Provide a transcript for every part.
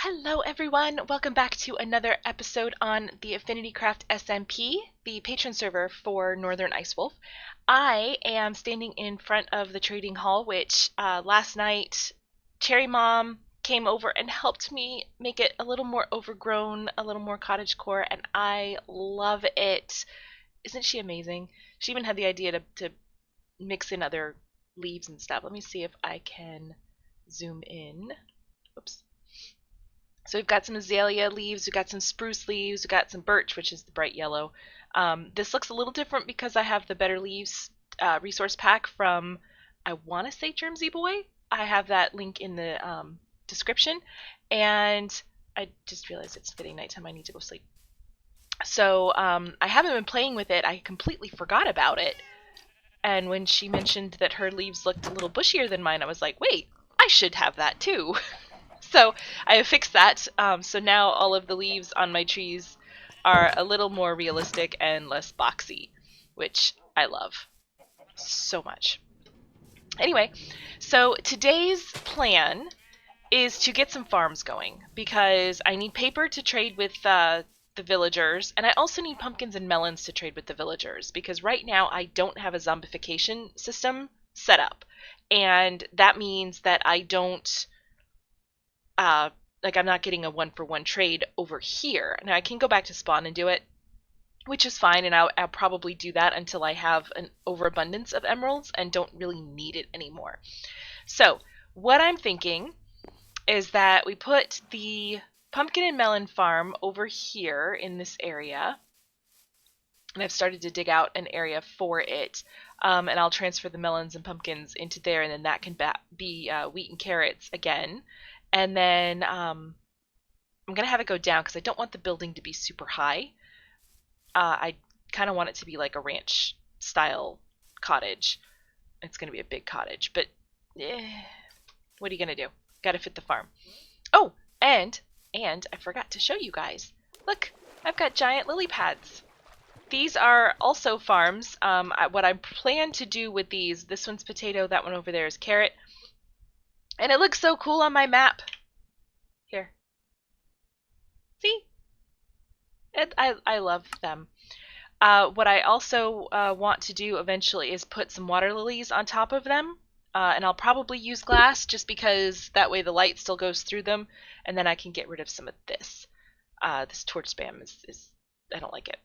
Hello everyone, welcome back to another episode on the Affinity Craft SMP, the patron server for Northern Icewolf. I am standing in front of the trading hall, which last night CherryMomb came over and helped me make it a little more overgrown, a little more cottagecore, and I love it. Isn't she amazing? She even had the idea to mix in other leaves and stuff. Let me see if I can zoom in. Oops. So we've got some azalea leaves, we've got some spruce leaves, we've got some birch, which is the bright yellow. This looks a little different because I have the Better Leaves resource pack from, I want to say Germsy Boy. I have that link in the description. And I just realized it's getting nighttime, I need to go sleep. So I haven't been playing with it, I completely forgot about it. And when she mentioned that her leaves looked a little bushier than mine, I was like, wait, I should have that too. So I have fixed that. So now all of the leaves on my trees are a little more realistic and less boxy, which I love so much. Anyway, so today's plan is to get some farms going because I need paper to trade with the villagers, and I also need pumpkins and melons to trade with the villagers because right now I don't have a zombification system set up, and that means that I don't like I'm not getting a one-for-one trade over here. Now I can go back to spawn and do it, which is fine, and I'll probably do that until I have an overabundance of emeralds and don't really need it anymore. So what I'm thinking is that we put the pumpkin and melon farm over here in this area, and I've started to dig out an area for it, and I'll transfer the melons and pumpkins into there, and then that can be wheat and carrots again. And then I'm going to have it go down because I don't want the building to be super high. I kind of want it to be like a ranch style cottage. It's going to be a big cottage, but what are you going to do? Got to fit the farm. Oh, and I forgot to show you guys. Look, I've got giant lily pads. These are also farms. What I plan to do with these, this one's potato, that one over there is carrot. And it looks so cool on my map. Here. See? I love them. What I also want to do eventually is put some water lilies on top of them. And I'll probably use glass just because that way the light still goes through them. And then I can get rid of some of this. This torch spam is I don't like it.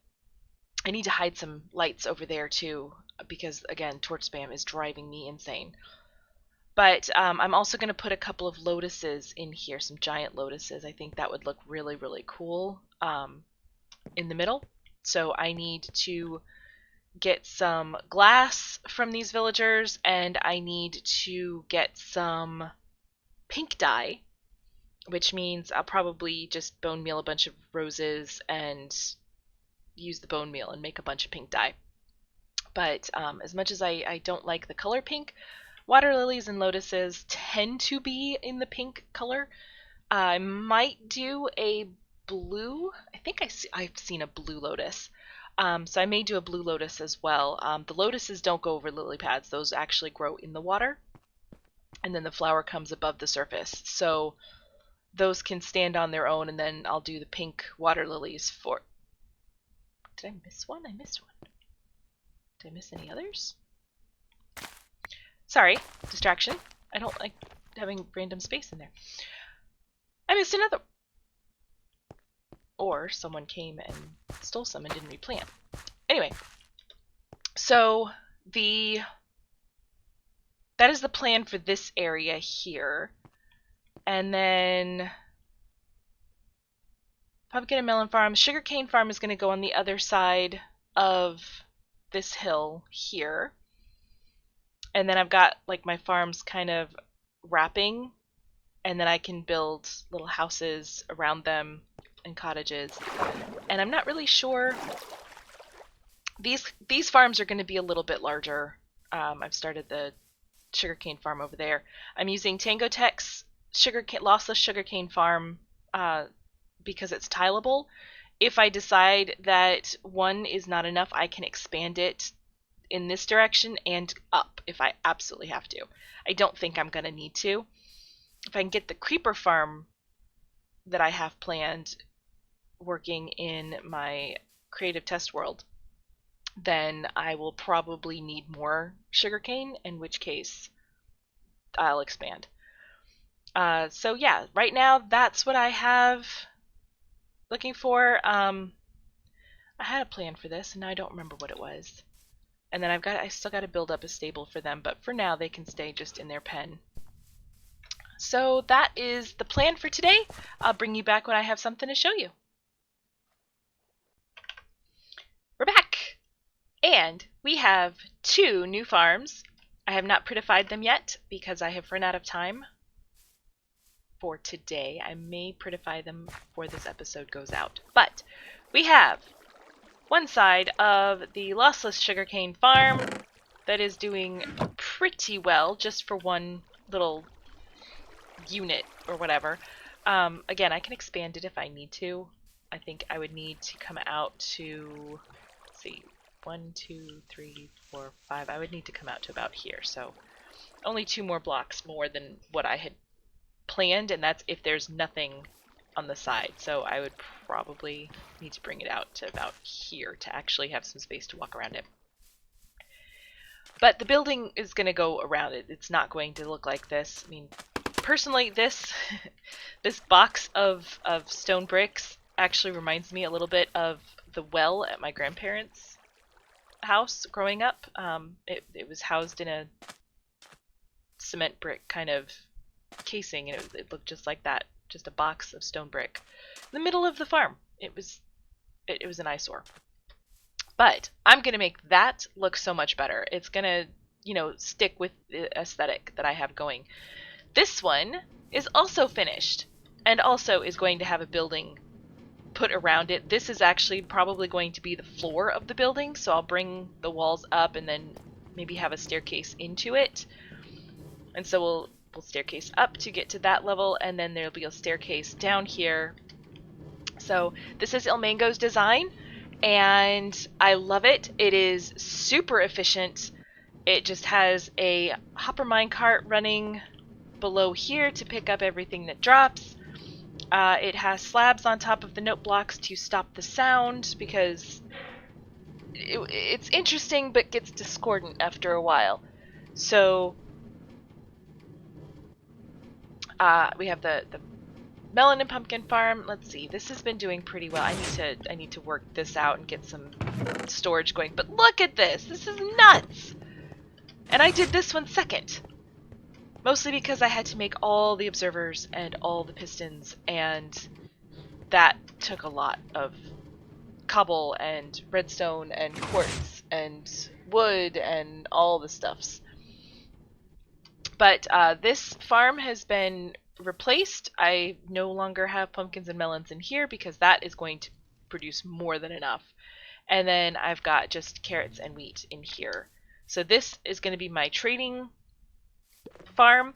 I need to hide some lights over there too because, again, torch spam is driving me insane. But I'm also going to put a couple of lotuses in here, some giant lotuses. I think that would look really, really cool in the middle. So I need to get some glass from these villagers, and I need to get some pink dye, which means I'll probably just bone meal a bunch of roses and use the bone meal and make a bunch of pink dye. But as much as I don't like the color pink, water lilies and lotuses tend to be in the pink color. I might do a blue. I think I've seen a blue lotus. So I may do a blue lotus as well. The lotuses don't go over lily pads. Those actually grow in the water. And then the flower comes above the surface. So those can stand on their own, and then I'll do the pink water lilies for... Did I miss one? I missed one. Did I miss any others? Sorry, distraction. I don't like having random space in there. I missed another. Or someone came and stole some and didn't replant. Anyway, so that is the plan for this area here. And then pumpkin and melon farm. Sugarcane farm is going to go on the other side of this hill here. And then I've got like my farms kind of wrapping, and then I can build little houses around them and cottages. And I'm not really sure. These farms are going to be a little bit larger. I've started the sugarcane farm over there. I'm using Tango Tek's lossless sugarcane farm because it's tileable. If I decide that one is not enough, I can expand it in this direction and up if I absolutely have to. I don't think I'm going to need to. If I can get the creeper farm that I have planned working in my creative test world, then I will probably need more sugarcane, in which case I'll expand. So yeah, right now that's what I have looking for. I had a plan for this, and now I don't remember what it was. And then I still got to build up a stable for them, but for now they can stay just in their pen. So that is the plan for today. I'll bring you back when I have something to show you. We're back! And we have 2 new farms. I have not prettified them yet because I have run out of time for today. I may prettify them before this episode goes out. But we have one side of the lossless sugarcane farm that is doing pretty well just for one little unit or whatever. Again, I can expand it if I need to. I think I would need to come out to, let's see, 1, 2, 3, 4, 5. I would need to come out to about here. So only 2 more blocks more than what I had planned, and that's if there's nothing on the side. So I would probably need to bring it out to about here to actually have some space to walk around it. But the building is going to go around it. It's not going to look like this. I mean, personally, this this box of stone bricks actually reminds me a little bit of the well at my grandparents' house growing up. It was housed in a cement brick kind of casing, and it looked just like that, just a box of stone brick in the middle of the farm. It was an eyesore. But I'm going to make that look so much better. It's going to, you know, stick with the aesthetic that I have going. This one is also finished and also is going to have a building put around it. This is actually probably going to be the floor of the building, so I'll bring the walls up and then maybe have a staircase into it. And so we'll staircase up to get to that level, and then there'll be a staircase down here. So this is ilmango's design, and I love it. It is super efficient. It just has a hopper minecart running below here to pick up everything that drops. It has slabs on top of the note blocks to stop the sound, because it's interesting but gets discordant after a while. So we have the melon and pumpkin farm. Let's see, this has been doing pretty well. I need to work this out and get some storage going. But look at this! This is nuts! And I did this one second. Mostly because I had to make all the observers and all the pistons, and that took a lot of cobble and redstone and quartz and wood and all the stuffs. But this farm has been replaced. I no longer have pumpkins and melons in here because that is going to produce more than enough. And then I've got just carrots and wheat in here. So this is going to be my trading farm.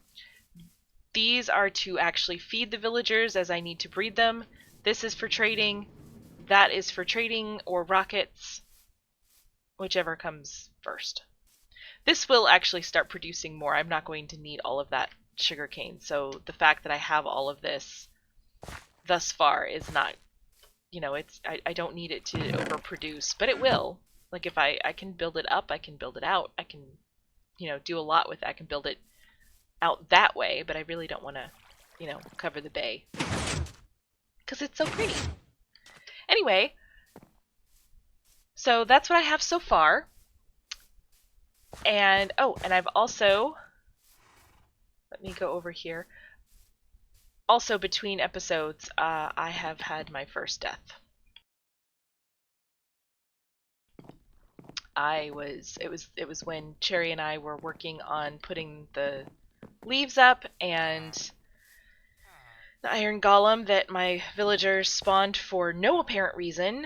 These are to actually feed the villagers as I need to breed them. This is for trading. That is for trading or rockets, whichever comes first. This will actually start producing more. I'm not going to need all of that sugarcane. So the fact that I have all of this thus far is not, you know, I don't need it to overproduce, but it will. Like if I can build it up, I can build it out. I can, you know, do a lot with it. I can build it out that way, but I really don't want to, you know, cover the bay because it's so pretty. Anyway, so that's what I have so far. And, oh, and I've also, let me go over here. Also, between episodes, I have had my first death. It was when Cherry and I were working on putting the leaves up, and the iron golem that my villagers spawned for no apparent reason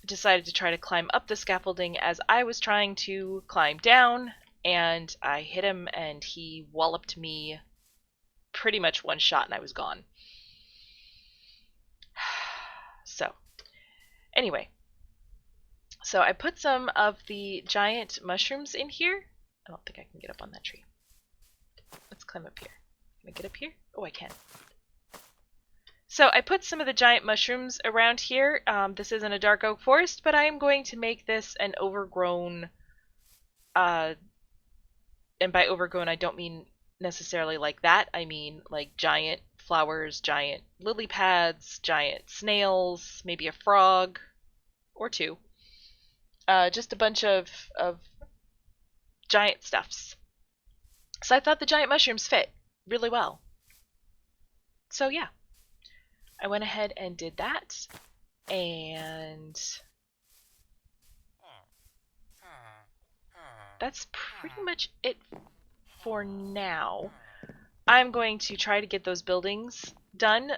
decided to try to climb up the scaffolding as I was trying to climb down, and I hit him and he walloped me pretty much one shot and I was gone. So, anyway. So I put some of the giant mushrooms in here. I don't think I can get up on that tree. Let's climb up here. Can I get up here? Oh, I can. So I put some of the giant mushrooms around here. This isn't a dark oak forest, but I am going to make this an overgrown, and by overgrown I don't mean necessarily like that. I mean like giant flowers, giant lily pads, giant snails, maybe a frog or two. Just a bunch of giant stuffs. So I thought the giant mushrooms fit really well. So yeah, I went ahead and did that. And that's pretty much it for now. I'm going to try to get those buildings done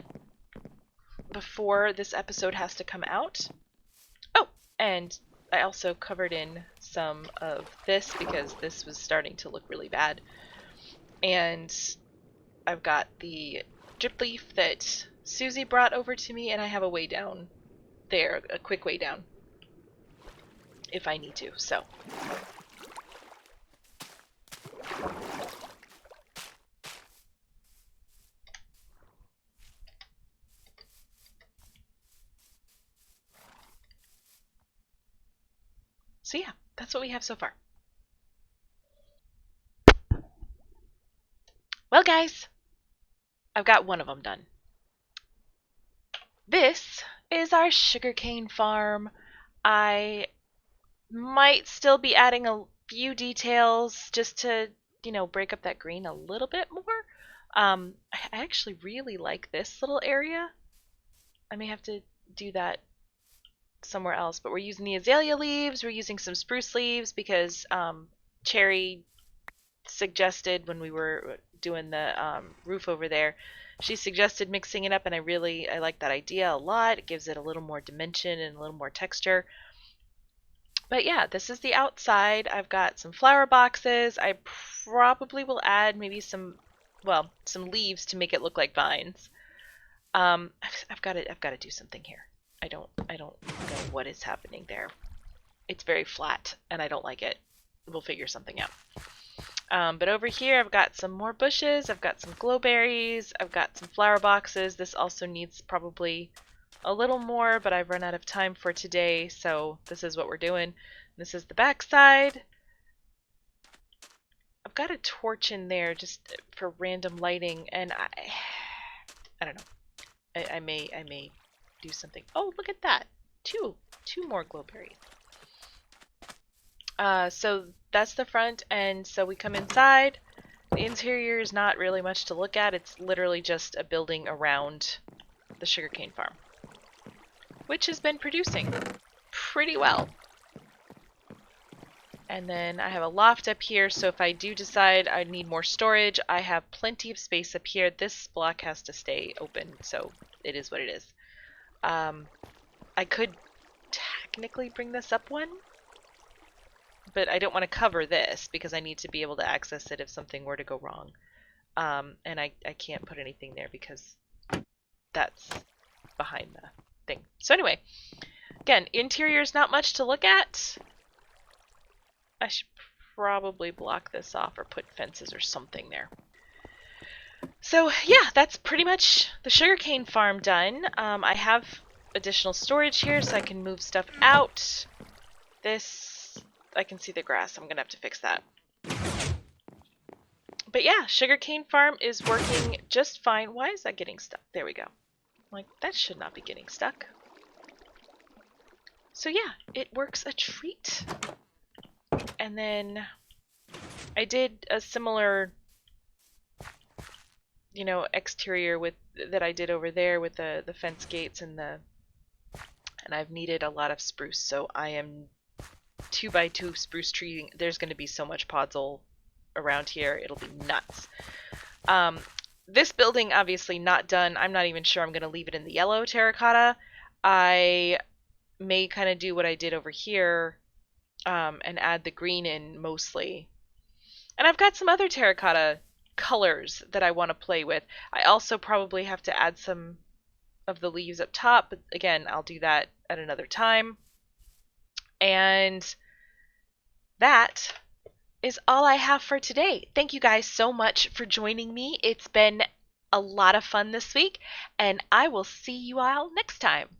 before this episode has to come out. Oh, and I also covered in some of this because this was starting to look really bad. And I've got the drip leaf that Susie brought over to me, and I have a way down there, a quick way down, if I need to, so. So yeah, that's what we have so far. Well, guys, I've got one of them done. This is our sugarcane farm. I might still be adding a few details just to, you know, break up that green a little bit more. I actually really like this little area. I may have to do that somewhere else, but we're using the azalea leaves, we're using some spruce leaves because Cherry suggested when we were doing the roof over there, she suggested mixing it up, and I like that idea a lot. It gives it a little more dimension and a little more texture. But yeah, this is the outside. I've got some flower boxes. I probably will add maybe some leaves to make it look like vines. I've got to do something here. I don't know what is happening there. It's very flat, and I don't like it. We'll figure something out. But over here, I've got some more bushes. I've got some glowberries. I've got some flower boxes. This also needs probably a little more, but I've run out of time for today, so this is what we're doing. This is the back side. I've got a torch in there just for random lighting, and I don't know. I may do something. Oh, look at that. Two more glowberries. So that's the front, and so we come inside. The interior is not really much to look at. It's literally just a building around the sugarcane farm, which has been producing pretty well. And then I have a loft up here, so if I do decide I need more storage, I have plenty of space up here. This block has to stay open, so it is what it is. I could technically bring this up one, but I don't want to cover this because I need to be able to access it if something were to go wrong. And I can't put anything there because that's behind the thing. So anyway, again, interior is not much to look at. I should probably block this off or put fences or something there. So yeah, that's pretty much the sugarcane farm done. I have additional storage here so I can move stuff out. This, I can see the grass. I'm gonna have to fix that. But yeah, sugarcane farm is working just fine. Why is that getting stuck? There we go. Like, that should not be getting stuck. So yeah, it works a treat. And then I did a similar, you know, exterior with that I did over there with the fence gates and I've needed a lot of spruce, so I am 2x2 spruce treating. There's going to be so much podzol around here, it'll be nuts. This building obviously not done. I'm not even sure I'm going to leave it in the yellow terracotta. I may kind of do what I did over here and add the green in mostly. And I've got some other terracotta colors that I want to play with. I also probably have to add some of the leaves up top, but again, I'll do that at another time. And that is all I have for today. Thank you guys so much for joining me. It's been a lot of fun this week, and I will see you all next time.